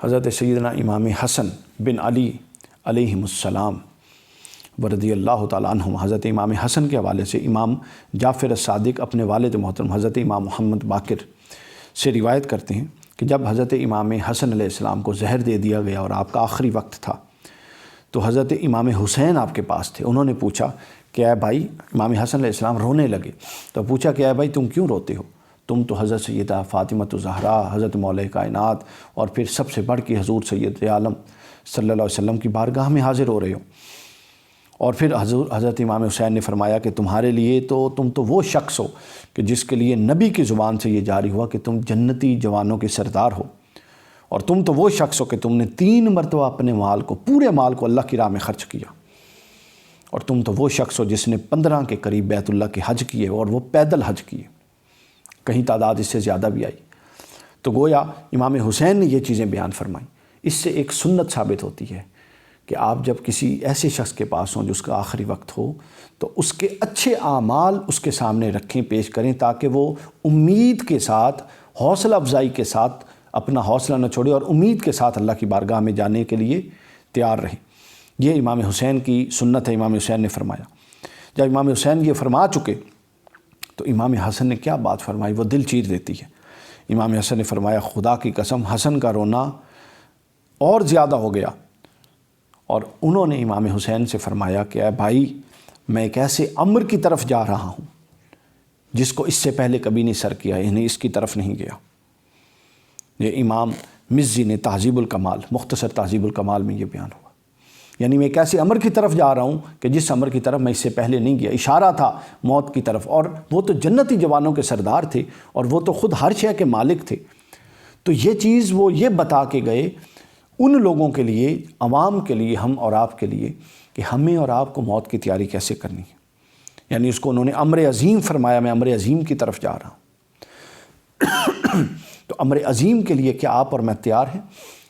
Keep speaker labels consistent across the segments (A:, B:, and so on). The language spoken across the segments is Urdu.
A: حضرت سیدنا امام حسن بن علی علیہم السلام ورضی اللہ تعالیٰ عنہم، حضرت امام حسن کے حوالے سے امام جعفر الصادق اپنے والد محترم حضرت امام محمد باقر سے روایت کرتے ہیں کہ جب حضرت امام حسن علیہ السلام کو زہر دے دیا گیا اور آپ کا آخری وقت تھا تو حضرت امام حسین آپ کے پاس تھے۔ انہوں نے پوچھا کہ اے بھائی، امام حسن علیہ السلام رونے لگے تو پوچھا کہ اے بھائی تم کیوں روتے ہو؟ تم تو حضرت سیدہ فاطمۃ الزہرا، حضرت مولا کائنات اور پھر سب سے بڑھ کے حضور سید عالم صلی اللہ علیہ وسلم کی بارگاہ میں حاضر ہو رہے ہو۔ اور پھر حضرت امام حسین نے فرمایا کہ تمہارے لیے تو تم تو وہ شخص ہو کہ جس کے لیے نبی کی زبان سے یہ جاری ہوا کہ تم جنتی جوانوں کے سردار ہو، اور تم تو وہ شخص ہو کہ تم نے 3 مرتبہ اپنے مال کو، پورے مال کو اللہ کی راہ میں خرچ کیا، اور تم تو وہ شخص ہو جس نے 15 کے قریب بیت اللہ کے حج کیے اور وہ پیدل حج کیے، کہیں تعداد اس سے زیادہ بھی آئی۔ تو گویا امام حسین نے یہ چیزیں بیان فرمائیں۔ اس سے ایک سنت ثابت ہوتی ہے کہ آپ جب کسی ایسے شخص کے پاس ہوں جس کا آخری وقت ہو تو اس کے اچھے اعمال اس کے سامنے رکھیں، پیش کریں، تاکہ وہ امید کے ساتھ، حوصلہ افزائی کے ساتھ اپنا حوصلہ نہ چھوڑے اور امید کے ساتھ اللہ کی بارگاہ میں جانے کے لیے تیار رہیں۔ یہ امام حسین کی سنت ہے، امام حسین نے فرمایا۔ جب امام حسین یہ فرما چکے تو امام حسن نے کیا بات فرمائی، وہ دل چیر دیتی ہے۔ امام حسن نے فرمایا خدا کی قسم حسن کا رونا اور زیادہ ہو گیا، اور انہوں نے امام حسین سے فرمایا کہ اے بھائی، میں ایک ایسے امر کی طرف جا رہا ہوں جس کو اس سے پہلے کبھی نہیں سر کیا، یعنی اس کی طرف نہیں گیا۔ یہ امام مزی نے تہذیب الکمال، مختصر تہذیب الکمال میں یہ بیان ہوا، یعنی میں ایک ایسے امر کی طرف جا رہا ہوں کہ جس امر کی طرف میں اس سے پہلے نہیں گیا۔ اشارہ تھا موت کی طرف، اور وہ تو جنتی جوانوں کے سردار تھے اور وہ تو خود ہر شے کے مالک تھے۔ تو یہ چیز وہ یہ بتا کے گئے ان لوگوں کے لیے، عوام کے لیے، ہم اور آپ کے لیے، کہ ہمیں اور آپ کو موت کی تیاری کیسے کرنی ہے۔ یعنی اس کو انہوں نے امر عظیم فرمایا، میں امر عظیم کی طرف جا رہا ہوں۔ تو امر عظیم کے لیے کیا آپ اور میں تیار ہیں،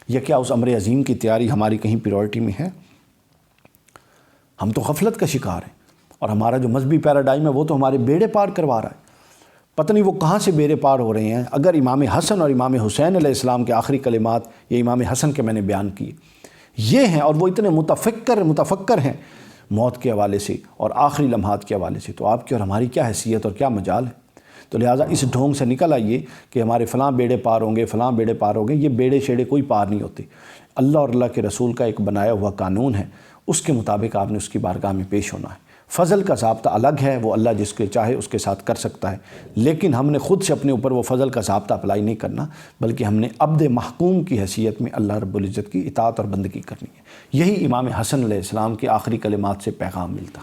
A: یا کیا اس امر عظیم کی تیاری ہماری کہیں پریورٹی میں ہے؟ ہم تو غفلت کا شکار ہیں، اور ہمارا جو مذہبی پیراڈائم ہے وہ تو ہمارے بیڑے پار کروا رہا ہے۔ پتہ نہیں وہ کہاں سے بیڑے پار ہو رہے ہیں۔ اگر امام حسن اور امام حسین علیہ السلام کے آخری کلمات، یہ امام حسن کے میں نے بیان کیے، یہ ہیں، اور وہ اتنے متفکر ہیں موت کے حوالے سے اور آخری لمحات کے حوالے سے، تو آپ کی اور ہماری کیا حیثیت اور کیا مجال ہے؟ تو لہٰذا اس ڈھونگ سے نکل آئیے کہ ہمارے فلاں بیڑے پار ہوں گے، فلاں بیڑے پار ہوں گے۔ یہ بیڑے شیڑے کوئی پار نہیں ہوتے۔ اللہ اور اللہ کے رسول کا ایک بنایا ہوا قانون ہے، اس کے مطابق آپ نے اس کی بارگاہ میں پیش ہونا ہے۔ فضل کا ضابطہ الگ ہے، وہ اللہ جس کے چاہے اس کے ساتھ کر سکتا ہے، لیکن ہم نے خود سے اپنے اوپر وہ فضل کا ضابطہ اپلائی نہیں کرنا، بلکہ ہم نے عبد محکوم کی حیثیت میں اللہ رب العزت کی اطاعت اور بندگی کرنی ہے۔ یہی امام حسن علیہ السلام کے آخری کلمات سے پیغام ملتا۔